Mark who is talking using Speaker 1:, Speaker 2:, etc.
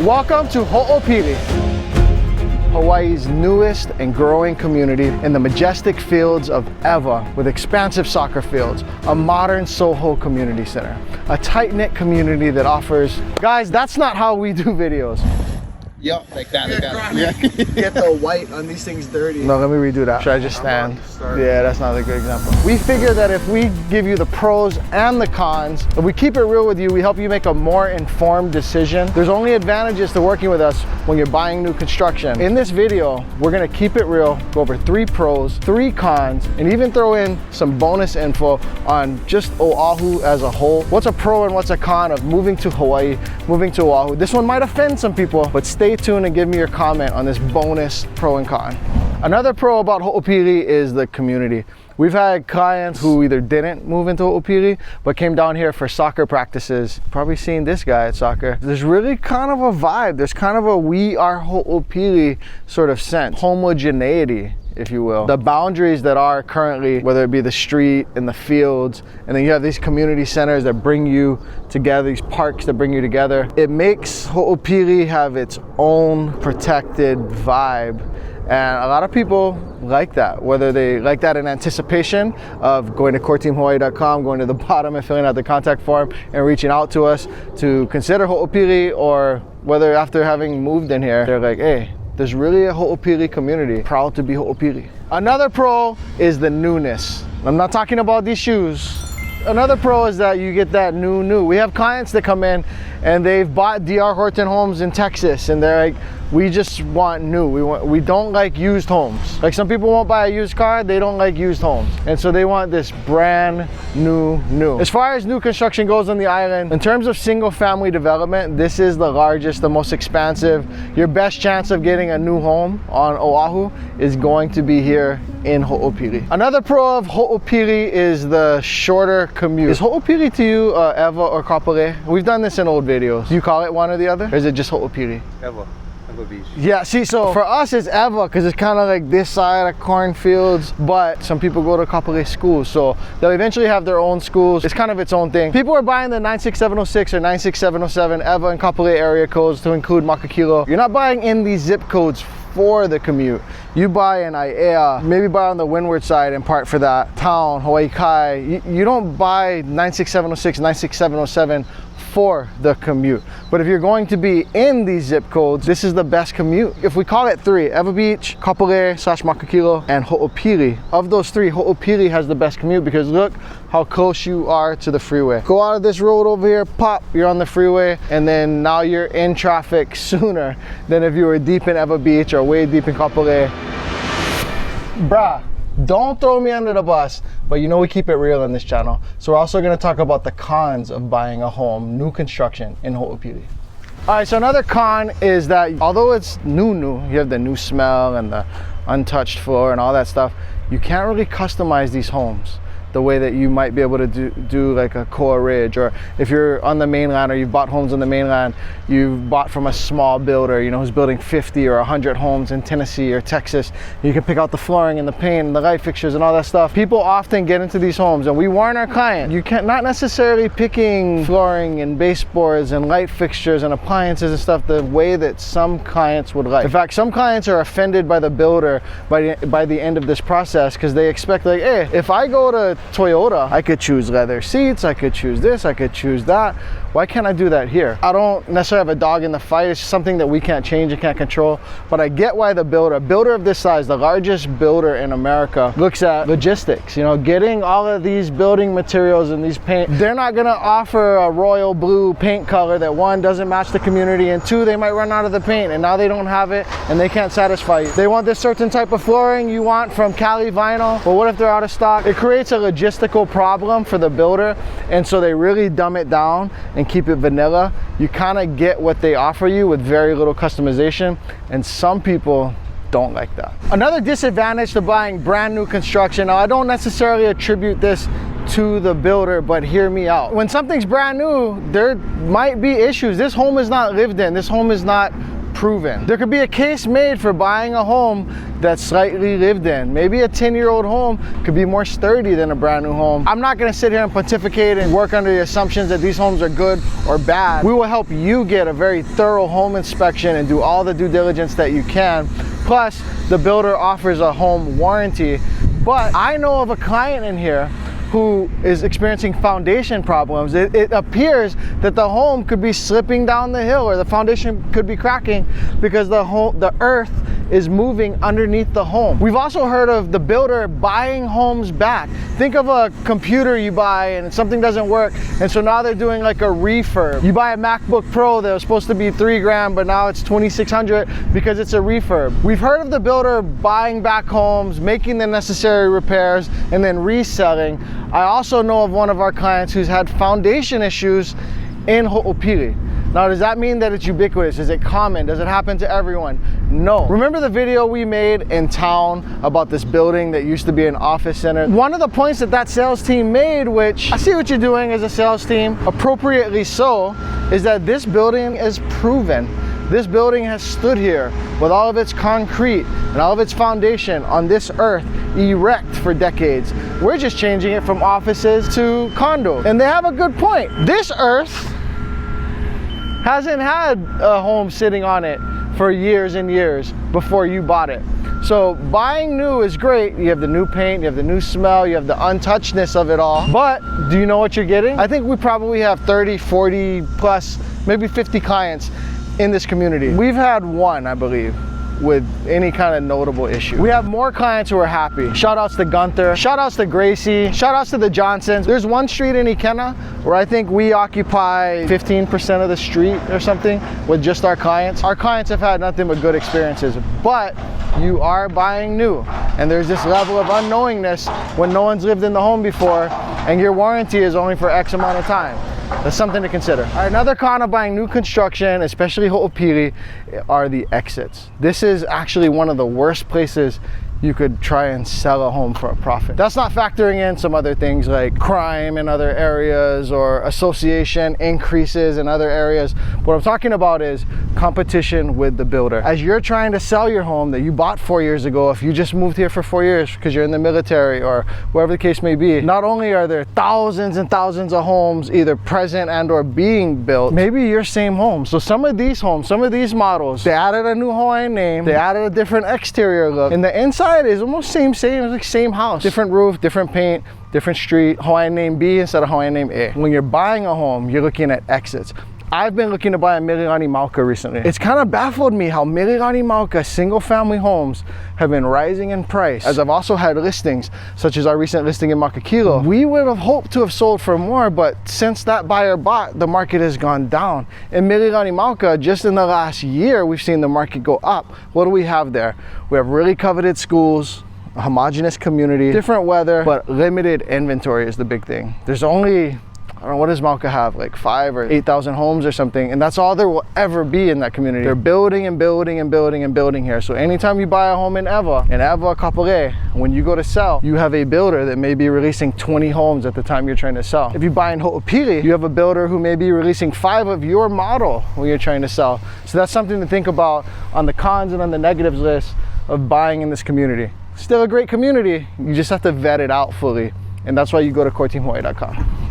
Speaker 1: Welcome to Ho'opili, Hawaii's newest and growing community in the majestic fields of Ewa with expansive soccer fields, a modern Soho community center, a tight-knit community that offers... Guys, that's not how we do videos.
Speaker 2: Yep, like that,
Speaker 1: Yeah.
Speaker 2: Get the white on these things dirty.
Speaker 1: No, let me redo that. Should I just stand? Yeah, that's not a good example. We figure that if we give you the pros and the cons, if we keep it real with you, we help you make a more informed decision. There's only advantages to working with us when you're buying new construction. In this video, we're gonna keep it real, go over 3 pros, 3 cons, and even throw in some bonus info on just Oahu as a whole. What's a pro and what's a con of moving to Hawaii, moving to Oahu? This one might offend some people, but stay tuned and give me your comment on this bonus pro and con. Another pro about Ho'opili is the community. We've had clients who either didn't move into Ho'opili but came down here for soccer practices. Probably seen this guy at soccer. There's really kind of a vibe. There's kind of a we are Ho'opili sort of sense. Homogeneity, if you will. The boundaries that are currently, whether it be the street and the fields, and then you have these community centers that bring you together, these parks that bring you together. It makes Ho'opili have its own protected vibe. And a lot of people like that, whether they like that in anticipation of going to coreteamhawaii.com, going to the bottom and filling out the contact form and reaching out to us to consider Ho'opili, or whether after having moved in here, they're like, hey, there's really a Ho'opili community. Proud to be Ho'opili. Another pro is the newness. I'm not talking about these shoes. Another pro is that you get that new. We have clients that come in and they've bought DR Horton homes in Texas and they're like, we just want new. We don't like used homes. Like some people won't buy a used car, they don't like used homes. And so they want this brand new. As far as new construction goes on the island, in terms of single family development, this is the largest, the most expansive. Your best chance of getting a new home on Oahu is going to be here in Ho'opili. Another pro of Ho'opili is the shorter commute. Is Ho'opili to you Ewa or Kapolei? We've done this in old videos. Do you call it one or the other? Or is it just Ho'opili?
Speaker 2: Ewa. Beach.
Speaker 1: Yeah, see, so for us it's Ewa because it's kind of like this side of cornfields, but some people go to Kapolei schools, so they'll eventually have their own schools. It's kind of its own thing. People are buying the 96706 or 96707 Ewa and Kapolei area codes to include Makakilo. You're not buying in these zip codes for the commute. You buy an Aiea, maybe buy on the windward side and part for that. Town, Hawaii Kai. You don't buy 96706, 96707 for the commute. But if you're going to be in these zip codes, this is the best commute. If we call it 3, Ewa Beach, Kapolei / Makakilo, and Ho'opili. Of those 3, Ho'opili has the best commute because look how close you are to the freeway. Go out of this road over here, pop, you're on the freeway, and then now you're in traffic sooner than if you were deep in Ewa Beach or way deep in Kapolei. Bruh. Don't throw me under the bus, but you know we keep it real on this channel. So we're also going to talk about the cons of buying a home, new construction in Ho'opili. All right, so another con is that although it's new, you have the new smell and the untouched floor and all that stuff, you can't really customize these homes the way that you might be able to do like a Koa Ridge, or if you're on the mainland or you've bought homes on the mainland, you've bought from a small builder, you know, who's building 50 or 100 homes in Tennessee or Texas. You can pick out the flooring and the paint and the light fixtures and all that stuff. People often get into these homes and we warn our client, you can't, not necessarily picking flooring and baseboards and light fixtures and appliances and stuff the way that some clients would like. In fact, some clients are offended by the builder by the end of this process because they expect like, hey, if I go to Toyota, I could choose leather seats, I could choose this, I could choose that. Why can't I do that here? I don't necessarily have a dog in the fight. It's something that we can't change and can't control. But I get why the builder of this size, the largest builder in America, looks at logistics. You know, getting all of these building materials and these paint. They're not gonna offer a royal blue paint color that 1, doesn't match the community, and 2, they might run out of the paint and now they don't have it and they can't satisfy you. They want this certain type of flooring you want from Cali vinyl, but what if they're out of stock? It creates a logistical problem for the builder, and so they really dumb it down and keep it vanilla. You kind of get what they offer you with very little customization, and some people don't like that. Another disadvantage to buying brand new construction, now I don't necessarily attribute this to the builder, but hear me out. When something's brand new, there might be issues. This home is not lived in. This home is not proven. There could be a case made for buying a home that's slightly lived in. Maybe a 10-year-old home could be more sturdy than a brand new home. I'm not gonna sit here and pontificate and work under the assumptions that these homes are good or bad. We will help you get a very thorough home inspection and do all the due diligence that you can. Plus, the builder offers a home warranty. But I know of a client in here who is experiencing foundation problems. It appears that the home could be slipping down the hill, or the foundation could be cracking because the earth is moving underneath the home. We've also heard of the builder buying homes back. Think of a computer you buy and something doesn't work, and so now they're doing like a refurb. You buy a MacBook Pro that was supposed to be $3,000, but now it's $2,600 because it's a refurb. We've heard of the builder buying back homes, making the necessary repairs, and then reselling. I also know of one of our clients who's had foundation issues in Ho'opili. Now, does that mean that it's ubiquitous? Is it common? Does it happen to everyone? No. Remember the video we made in town about this building that used to be an office center? One of the points that sales team made, which I see what you're doing as a sales team, appropriately so, is that this building is proven. This building has stood here with all of its concrete and all of its foundation on this earth, erect for decades. We're just changing it from offices to condos. And they have a good point. This earth hasn't had a home sitting on it for years and years before you bought it. So buying new is great. You have the new paint, you have the new smell, you have the untouchedness of it all. But do you know what you're getting? I think we probably have 30, 40 plus, maybe 50 clients in this community. We've had one, I believe, with any kind of notable issue. We have more clients who are happy. Shout outs to Gunther, shout outs to Gracie, shout outs to the Johnsons. There's one street in Ikena where I think we occupy 15% of the street or something with just our clients. Our clients have had nothing but good experiences, but you are buying new. And there's this level of unknowingness when no one's lived in the home before and your warranty is only for X amount of time. That's something to consider. All right, another con of buying new construction, especially Ho'opili, are the exits. This is actually one of the worst places you could try and sell a home for a profit. That's not factoring in some other things like crime in other areas or association increases in other areas. What I'm talking about is competition with the builder. As you're trying to sell your home that you bought 4 years ago, if you just moved here for 4 years because you're in the military or wherever the case may be, not only are there thousands and thousands of homes either present and or being built, maybe your same home. So some of these homes, some of these models, they added a new Hawaiian name, they added a different exterior look, and the inside is almost same, it's like same house. Different roof, different paint, different street, Hawaiian name B instead of Hawaiian name A. When you're buying a home, you're looking at exits. I've been looking to buy a Mililani Mauka recently. It's kind of baffled me how Mililani Mauka single family homes have been rising in price. As I've also had listings, such as our recent listing in Makakilo. We would have hoped to have sold for more, but since that buyer bought, the market has gone down. In Mililani Mauka, just in the last year, we've seen the market go up. What do we have there? We have really coveted schools, a homogeneous community, different weather, but limited inventory is the big thing. There's only, I don't know, what does Mauka have, like 5,000 or 8,000 homes or something, and that's all there will ever be in that community. They're building and building and building and building here. So anytime you buy a home in Ewa, Kapolei, when you go to sell, you have a builder that may be releasing 20 homes at the time you're trying to sell. If you buy in Ho'opili, you have a builder who may be releasing 5 of your model when you're trying to sell. So that's something to think about on the cons and on the negatives list of buying in this community. Still a great community, you just have to vet it out fully. And that's why you go to coreteamhawaii.com.